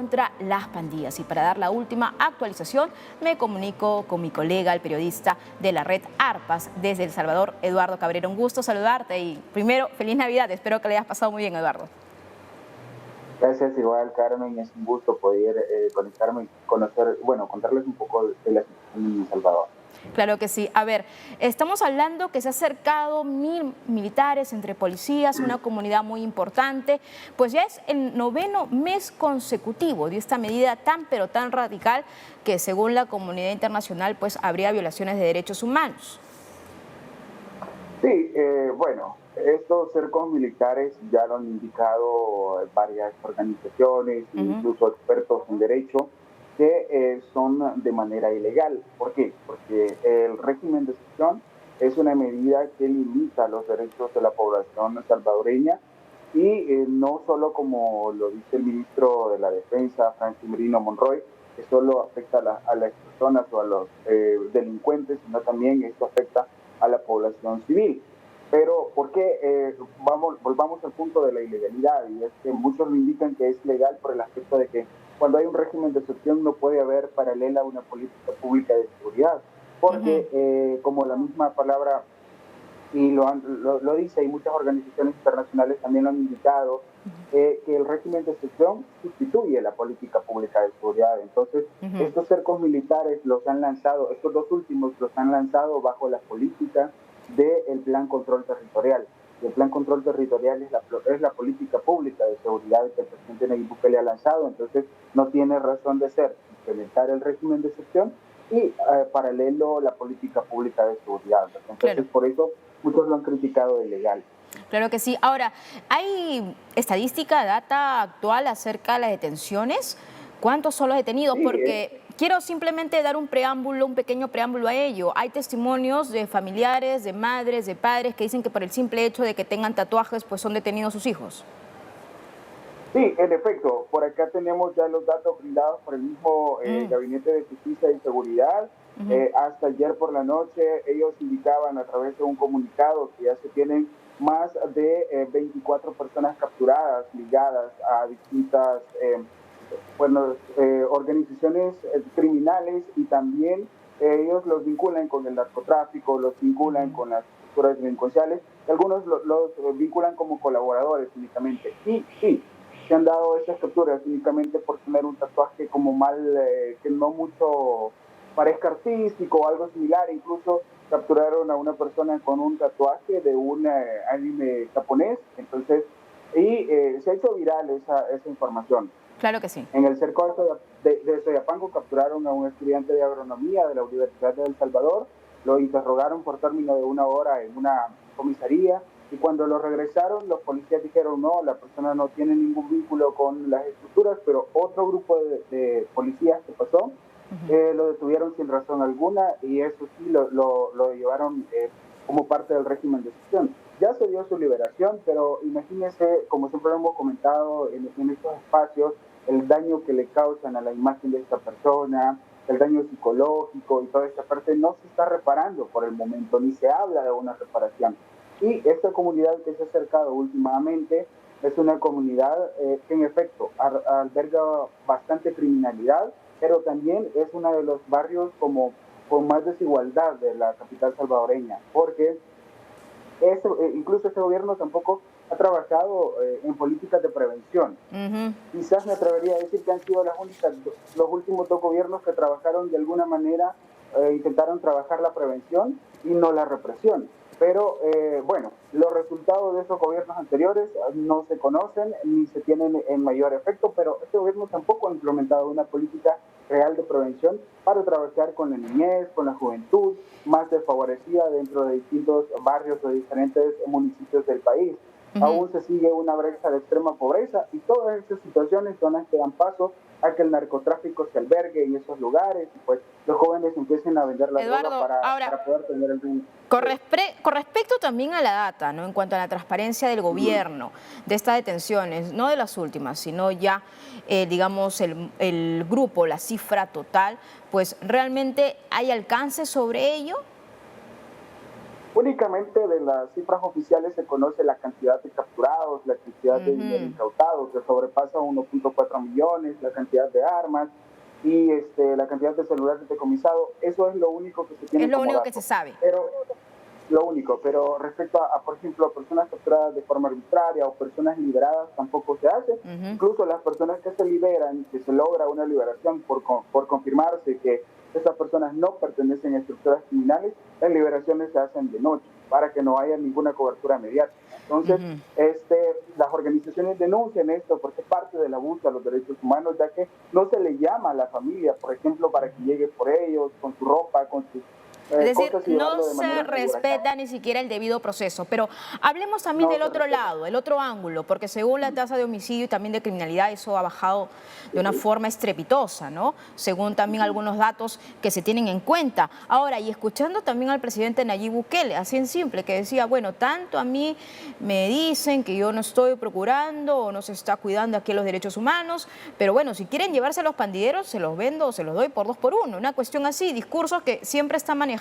contra las pandillas. Y para dar la última actualización, me comunico con mi colega, el periodista de la red ARPAS desde El Salvador, Eduardo Cabrera. Un gusto saludarte y primero, feliz Navidad. Espero que le hayas pasado muy bien, Eduardo. Gracias, igual, Carmen. Es un gusto poder conectarme y conocer, bueno, contarles un poco de la situación en El Salvador. Claro que sí. A ver, estamos hablando que se ha acercado 1000 militares entre policías, una comunidad muy importante, pues ya es el 9º mes consecutivo de esta medida tan pero tan radical que según la comunidad internacional pues habría violaciones de derechos humanos. Sí, bueno, estos cercos militares ya lo han indicado varias organizaciones, incluso expertos en derecho, que son de manera ilegal. ¿Por qué? Porque el régimen de excepción es una medida que limita los derechos de la población salvadoreña y no solo como lo dice el ministro de la Defensa, Francis Merino Monroy, que solo afecta a las personas o a los delincuentes, sino también esto afecta a la población civil. Pero, ¿por qué? Volvamos al punto de la ilegalidad, y es que muchos lo indican que es legal por el aspecto de que cuando hay un régimen de excepción no puede haber paralela a una política pública de seguridad, porque como la misma palabra y lo dice, y muchas organizaciones internacionales también lo han indicado, que el régimen de excepción sustituye la política pública de seguridad. Entonces, estos cercos militares los han lanzado, estos dos últimos los han lanzado bajo la política del Plan Control Territorial. Y el Plan Control Territorial es la política pública de seguridad que el presidente Nayib Bukele ha lanzado, entonces no tiene razón de ser implementar el régimen de excepción y paralelo la política pública de seguridad. Entonces, claro, por eso muchos lo han criticado de ilegal. Claro que sí. Ahora, ¿hay estadística, data actual acerca de las detenciones? ¿Cuántos son los detenidos? Sí, porque quiero simplemente dar un pequeño preámbulo a ello. Hay testimonios de familiares, de madres, de padres que dicen que por el simple hecho de que tengan tatuajes, pues son detenidos sus hijos. Sí, en efecto, por acá tenemos ya los datos brindados por el mismo Gabinete de Justicia y Seguridad. Hasta ayer por la noche ellos indicaban a través de un comunicado que ya se tienen más de 24 personas capturadas, ligadas a distintas organizaciones criminales, y también ellos los vinculan con el narcotráfico, los vinculan con las estructuras delincuenciales, y algunos los vinculan como colaboradores únicamente. Y sí, se han dado esas capturas únicamente por tener un tatuaje como que no mucho parezca artístico o algo similar. Incluso capturaron a una persona con un tatuaje de un anime japonés, entonces, y se ha hecho viral esa información. Claro que sí. En el cerco de Soyapango capturaron a un estudiante de agronomía de la Universidad de El Salvador, lo interrogaron por término de 1 hora en una comisaría, y cuando lo regresaron, los policías dijeron no, la persona no tiene ningún vínculo con las estructuras, pero otro grupo de policías que pasó, lo detuvieron sin razón alguna, y eso sí lo llevaron como parte del régimen de excepción. Ya se dio su liberación, pero imagínense, como siempre hemos comentado en estos espacios, el daño que le causan a la imagen de esta persona, el daño psicológico y toda esta parte no se está reparando por el momento, ni se habla de una reparación. Y esta comunidad que se ha acercado últimamente es una comunidad que en efecto alberga bastante criminalidad, pero también es uno de los barrios con más desigualdad de la capital salvadoreña, porque incluso este gobierno tampoco ha trabajado en políticas de prevención. Quizás me atrevería a decir que han sido los últimos 2 gobiernos que trabajaron de alguna manera, intentaron trabajar la prevención y no la represión. Pero bueno, los resultados de esos gobiernos anteriores no se conocen ni se tienen en mayor efecto, pero este gobierno tampoco ha implementado una política real de prevención para trabajar con la niñez, con la juventud más desfavorecida dentro de distintos barrios o diferentes municipios del país. Aún se sigue una brecha de extrema pobreza, y todas estas situaciones son las que dan paso a que el narcotráfico se albergue en esos lugares, y pues los jóvenes empiecen a vender la droga para poder tener el dinero. Con respecto también a la data, ¿no? En cuanto a la transparencia del gobierno, de estas detenciones, no de las últimas, sino ya, digamos, el grupo, la cifra total, pues ¿realmente hay alcance sobre ello? Únicamente de las cifras oficiales se conoce la cantidad de capturados, la cantidad de dinero incautado, que sobrepasa 1.4 millones, la cantidad de armas y la cantidad de celulares decomisados. Eso es lo único que se Es tiene lo como único que se dato. sabe. Pero lo único, pero respecto por ejemplo, personas capturadas de forma arbitraria o personas liberadas, tampoco se hace. Incluso las personas que se liberan, que se logra una liberación por confirmarse que esas personas no pertenecen a estructuras criminales, las liberaciones se hacen de noche para que no haya ninguna cobertura mediática. Entonces, las organizaciones denuncian esto porque es parte del abuso a los derechos humanos, ya que no se le llama a la familia, por ejemplo, para que llegue por ellos, con su ropa, con sus Es decir, cosas y no llevarlo de se manera segura acá. respeta ni siquiera el debido proceso. Pero hablemos también No del se otro respeta. lado, el otro ángulo, porque según la tasa de homicidio y también de criminalidad, eso ha bajado de una forma estrepitosa, ¿no? Según también algunos datos que se tienen en cuenta. Ahora, y escuchando también al presidente Nayib Bukele, así en simple, que decía, bueno, tanto a mí me dicen que yo no estoy procurando o no se está cuidando aquí los derechos humanos, pero bueno, si quieren llevarse a los pandilleros, se los vendo o se los doy por 2 por 1. Una cuestión así, discursos que siempre está manejando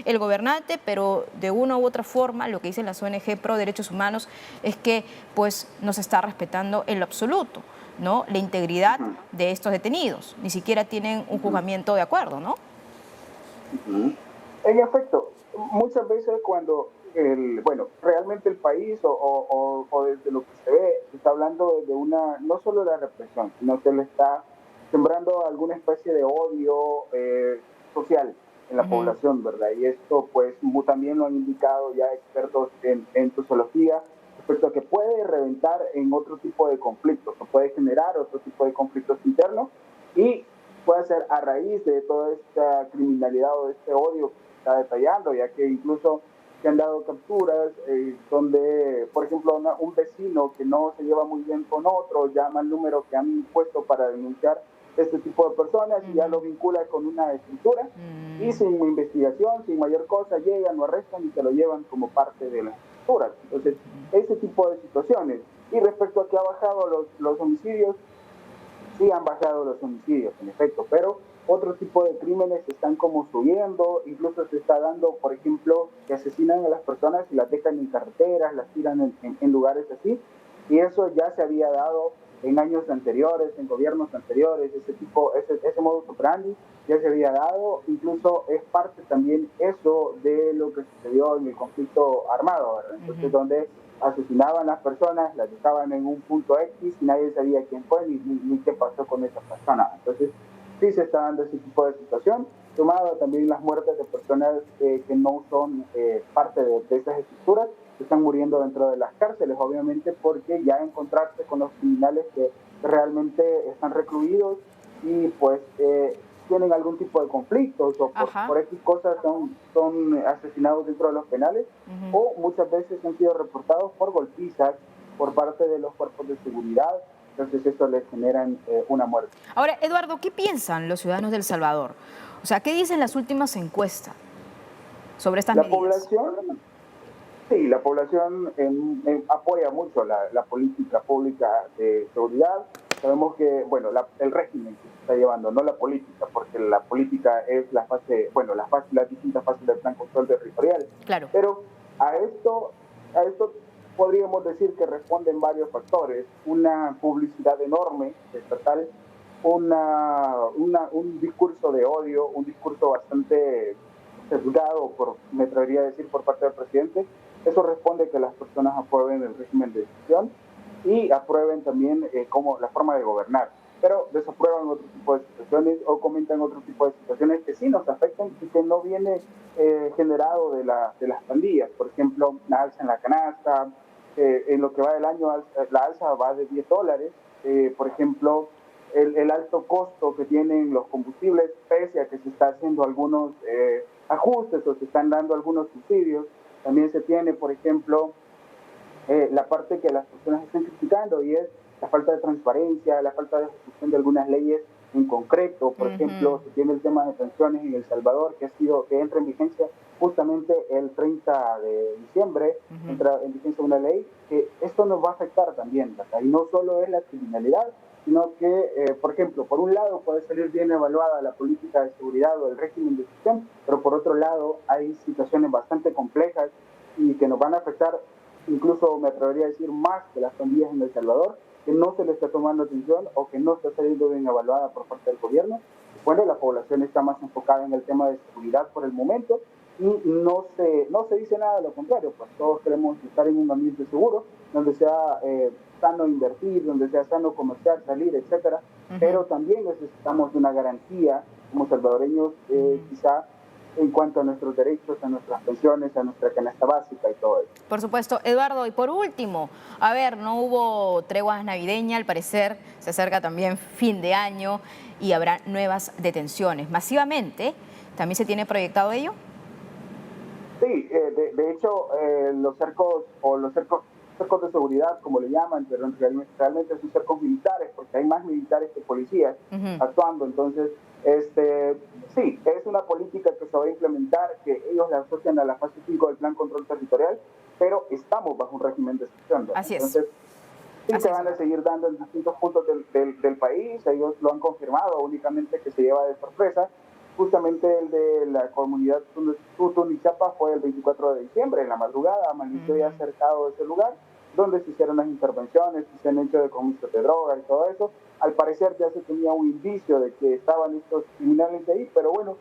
el gobernante, pero de una u otra forma lo que dicen las ONG pro derechos humanos es que pues no se está respetando en lo absoluto, ¿no?, la integridad de estos detenidos. Ni siquiera tienen un juzgamiento de acuerdo, ¿no? En efecto, muchas veces cuando realmente el país o desde lo que se ve, se está hablando de no solo de la represión, sino que le está sembrando alguna especie de odio social en la población, ¿verdad? Y esto pues también lo han indicado ya expertos en sociología respecto a que puede reventar en otro tipo de conflictos, o puede generar otro tipo de conflictos internos y puede ser a raíz de toda esta criminalidad o de este odio que se está detallando, ya que incluso se han dado capturas donde, por ejemplo, un vecino que no se lleva muy bien con otro llama al número que han puesto para denunciar este tipo de personas y ya lo vincula con una estructura y sin investigación, sin mayor cosa, llegan, lo arrestan y se lo llevan como parte de las estructuras. Entonces, ese tipo de situaciones. Y respecto a que ha bajado los homicidios, sí han bajado los homicidios, en efecto, pero otro tipo de crímenes se están como subiendo, incluso se está dando, por ejemplo, que asesinan a las personas y las dejan en carreteras, las tiran en lugares así, y eso ya se había dado en años anteriores, en gobiernos anteriores, ese modus operandi ya se había dado, incluso es parte también eso de lo que sucedió en el conflicto armado, ¿verdad? Entonces, donde asesinaban a las personas, las dejaban en un punto X y nadie sabía quién fue ni qué pasó con esa persona. Entonces, sí se está dando ese tipo de situación, sumado también las muertes de personas que no son parte de esas estructuras, que están muriendo dentro de las cárceles, obviamente, porque ya encontrarse con los criminales que realmente están recluidos y pues tienen algún tipo de conflictos o por X cosas son asesinados dentro de los penales o muchas veces han sido reportados por golpizas por parte de los cuerpos de seguridad. Entonces eso les genera una muerte. Ahora, Eduardo, ¿qué piensan los ciudadanos de El Salvador? O sea, ¿qué dicen las últimas encuestas sobre estas medidas? La población apoya mucho la política pública de seguridad. Sabemos que, bueno, el régimen que se está llevando, no la política, porque la política es las distintas fases del plan control territorial. Claro. Pero a esto podríamos decir que responden varios factores. Una publicidad enorme estatal, un discurso de odio, un discurso bastante sesgado, me atrevería a decir, por parte del presidente. Eso responde que las personas aprueben el régimen de decisión y aprueben también como la forma de gobernar, pero desaprueban otro tipo de situaciones o comentan otro tipo de situaciones que sí nos afectan y que no viene generado de las pandillas. Por ejemplo, la alza en la canasta, en lo que va del año la alza va de $10, por ejemplo, el alto costo que tienen los combustibles, pese a que se está haciendo algunos ajustes o se están dando algunos subsidios. También se tiene, por ejemplo, la parte que las personas están criticando y es la falta de transparencia, la falta de ejecución de algunas leyes en concreto. Por ejemplo, se tiene el tema de pensiones en El Salvador que entra en vigencia justamente el 30 de diciembre, entra en vigencia una ley que esto nos va a afectar también, ¿verdad? Y no solo es la criminalidad, sino que, por ejemplo, por un lado puede salir bien evaluada la política de seguridad o el régimen de excepción, pero por otro lado hay situaciones bastante complejas y que nos van a afectar, incluso me atrevería a decir más que las pandillas en El Salvador, que no se le está tomando atención o que no está saliendo bien evaluada por parte del gobierno. Bueno, la población está más enfocada en el tema de seguridad por el momento y no se dice nada de lo contrario, pues todos queremos estar en un ambiente seguro, donde sea sano invertir, donde sea sano comerciar, salir, etcétera, pero también necesitamos una garantía como salvadoreños, quizá en cuanto a nuestros derechos, a nuestras pensiones, a nuestra canasta básica y todo eso. Por supuesto, Eduardo, y por último, a ver, no hubo tregua navideña, al parecer se acerca también fin de año y habrá nuevas detenciones. Masivamente, ¿también se tiene proyectado ello? Sí, de hecho, los cercos de seguridad, como le llaman, pero realmente son cercos militares, porque hay más militares que policías actuando. Entonces, sí, es una política que se va a implementar, que ellos la asocian a la fase 5 del Plan Control Territorial, pero estamos bajo un régimen de excepción. Así es. Entonces, sí se van a seguir dando en distintos puntos del país, ellos lo han confirmado, únicamente que se lleva de sorpresa. Justamente el de la comunidad Tutunichapa fue el 24 de diciembre, en la madrugada, amaneció ya cercado de ese lugar, donde se hicieron las intervenciones, se han hecho decomisos de droga y todo eso. Al parecer ya se tenía un indicio de que estaban estos criminales de ahí, pero bueno,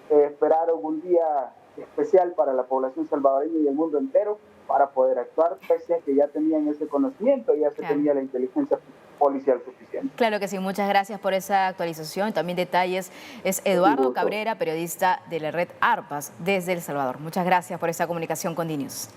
esperaron un día especial para la población salvadoreña y el mundo entero para poder actuar, pese a que ya tenían ese conocimiento, ya se tenía la inteligencia policial suficiente. Claro que sí, muchas gracias por esa actualización, también detalles. Es Eduardo Cabrera, periodista de la red ARPAS desde El Salvador. Muchas gracias por esa comunicación con DNews.